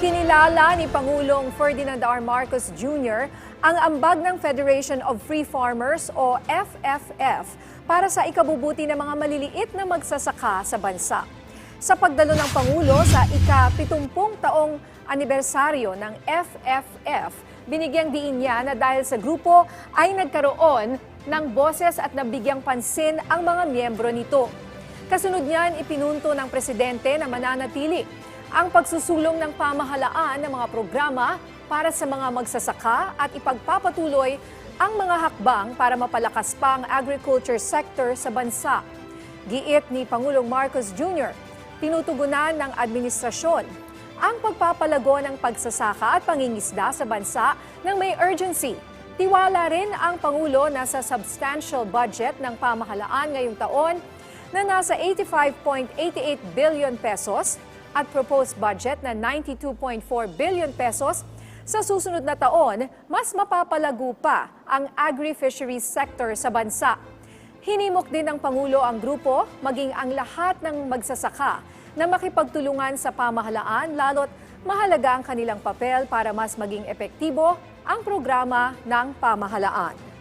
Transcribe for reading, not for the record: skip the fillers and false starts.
Kinilala ni Pangulong Ferdinand R. Marcos Jr. ang ambag ng Federation of Free Farmers o FFF para sa ikabubuti ng mga maliliit na magsasaka sa bansa. Sa pagdalo ng Pangulo sa ika-70 taong anibersaryo ng FFF, binigyang diin niya na dahil sa grupo ay nagkaroon ng boses at nabigyang pansin ang mga miyembro nito. Kasunod niyan, ipinunto ng Presidente na mananatili ang pagsusulong ng pamahalaan ng mga programa para sa mga magsasaka at ipagpapatuloy ang mga hakbang para mapalakas pa ang agriculture sector sa bansa. Giit ni Pangulong Marcos Jr., tinutugunan ng administrasyon ang pagpapalago ng pagsasaka at pangingisda sa bansa ng may urgency. Tiwala rin ang Pangulo na sa substantial budget ng pamahalaan ngayong taon na nasa 85.88 billion pesos at proposed budget na 92.4 billion pesos, sa susunod na taon, mas mapapalago pa ang agri-fisheries sector sa bansa. Hinimok din ng Pangulo ang grupo, maging ang lahat ng magsasaka na makipagtulungan sa pamahalaan, lalo't mahalaga ang kanilang papel para mas maging epektibo ang programa ng pamahalaan.